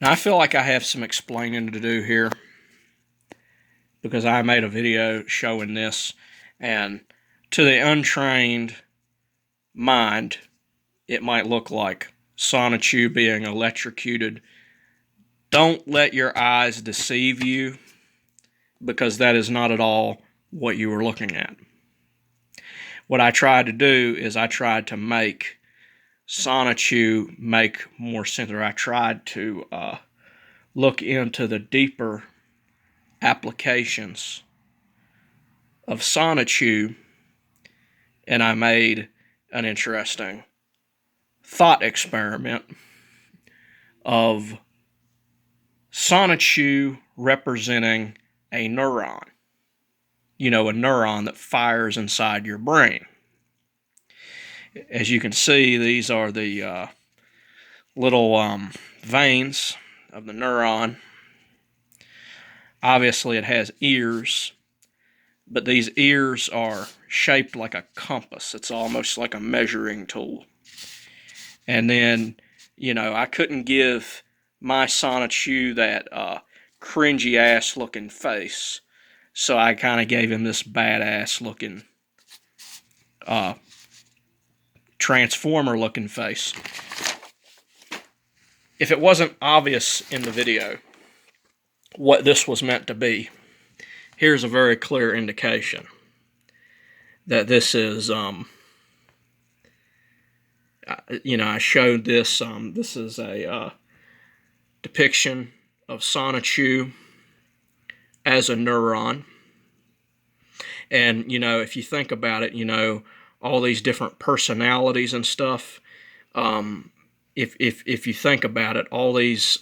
Now, I feel like I have some explaining to do here because I made a video showing this, and to the untrained mind, it might look like Sonichu being electrocuted. Don't let your eyes deceive you, because that is not at all what you were looking at. What I tried to do is I tried to make Sonichu make more sense. I tried to look into the deeper applications of Sonichu, and I made an interesting thought experiment of Sonichu representing a neuron. You know, a neuron that fires inside your brain. As you can see, these are the little veins of the neuron. Obviously, it has ears, but these ears are shaped like a compass. It's almost like a measuring tool. And then, I couldn't give my Sonichu that cringy ass looking face, so I kind of gave him this badass looking transformer looking face. If it wasn't obvious in the video what this was meant to be, here's a very clear indication that this is, I showed this. This is a depiction of Sonichu as a neuron. And, if you think about it, all these different personalities and stuff, if you think about it, all these,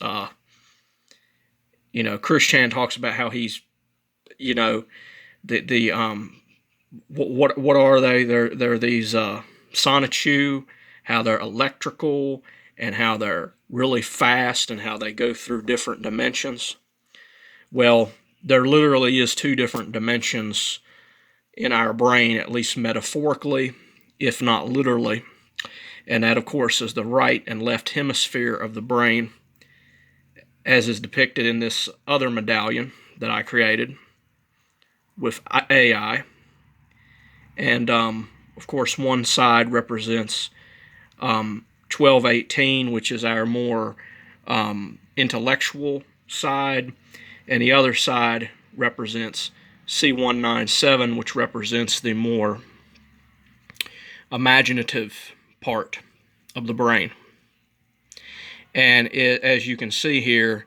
Chris Chan talks about how he's, what are they? They're these Sonichu, how they're electrical, and how they're really fast, and how they go through different dimensions. Well, there literally is two different dimensions in our brain, at least metaphorically, if not literally. And that, of course, is the right and left hemisphere of the brain, as is depicted in this other medallion that I created with AI. And, of course, one side represents 1218, which is our more intellectual side, and the other side represents C197, which represents the more imaginative part of the brain. And as you can see here,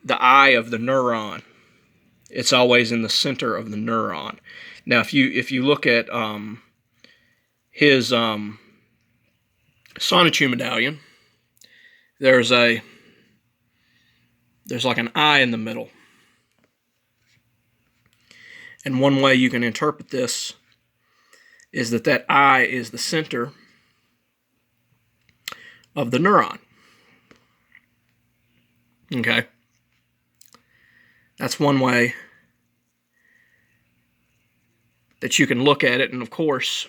the eye of the neuron, it's always in the center of the neuron. Now, if you look at his Sonichu medallion, there's like an eye in the middle. And one way you can interpret this is that eye is the center of the neuron. Okay? That's one way that you can look at it, and of course,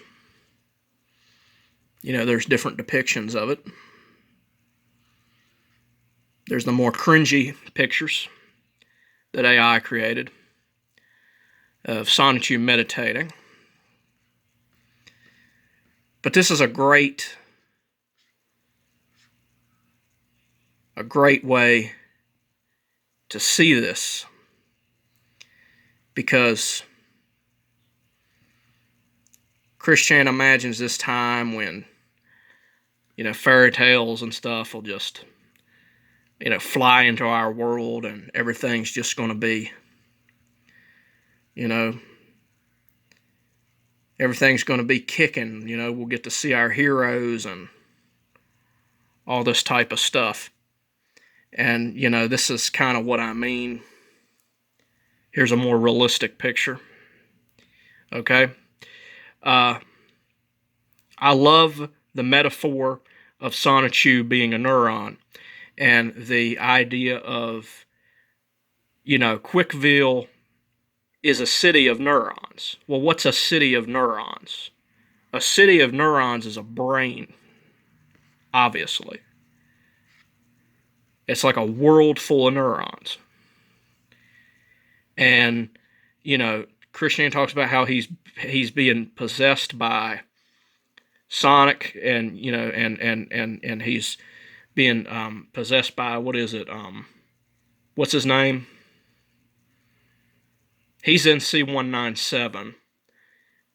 there's different depictions of it. There's the more cringy pictures that AI created of Sonichu meditating. But this is a great way to see this, because Chris Chan imagines this time when, fairy tales and stuff will just, fly into our world, and everything's just going to be, everything's going to be kicking. We'll get to see our heroes and all this type of stuff. And, this is kind of what I mean. Here's a more realistic picture. Okay? I love the metaphor of Sonichu being a neuron, and the idea of, Quickville is a city of neurons. Well, what's a city of neurons? A city of neurons is a brain, obviously. It's like a world full of neurons. And, you know, Christianity talks about how he's being possessed by Sonic, and, you know, and he's being possessed by, what is it? What's his name? He's in C197,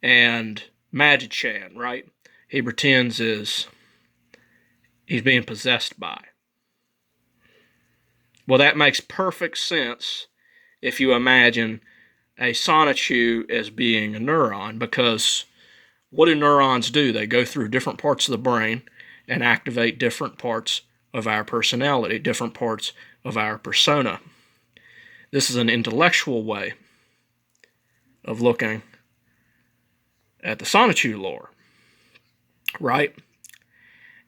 and Magic Chan, right? He pretends he's being possessed by. Well, that makes perfect sense if you imagine a Sonichu as being a neuron, because what do neurons do? They go through different parts of the brain and activate different parts of our personality, different parts of our persona. This is an intellectual way of looking at the Sonichu lore, right?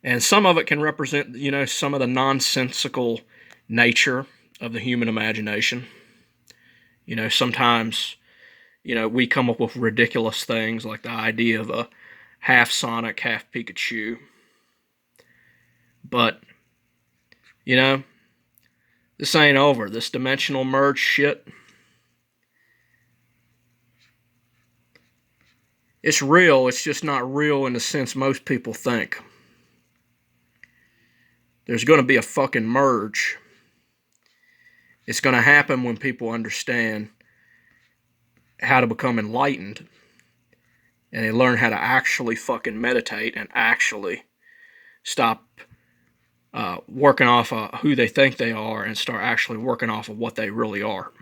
And some of it can represent, you know, some of the nonsensical nature of the human imagination. You know, sometimes, you know, we come up with ridiculous things like the idea of a half Sonic, half Pikachu. But, you know, this ain't over. This dimensional merge shit, it's real. It's just not real in the sense most people think. There's going to be a fucking merge. It's going to happen when people understand how to become enlightened, and they learn how to actually fucking meditate and actually stop working off of who they think they are and start actually working off of what they really are.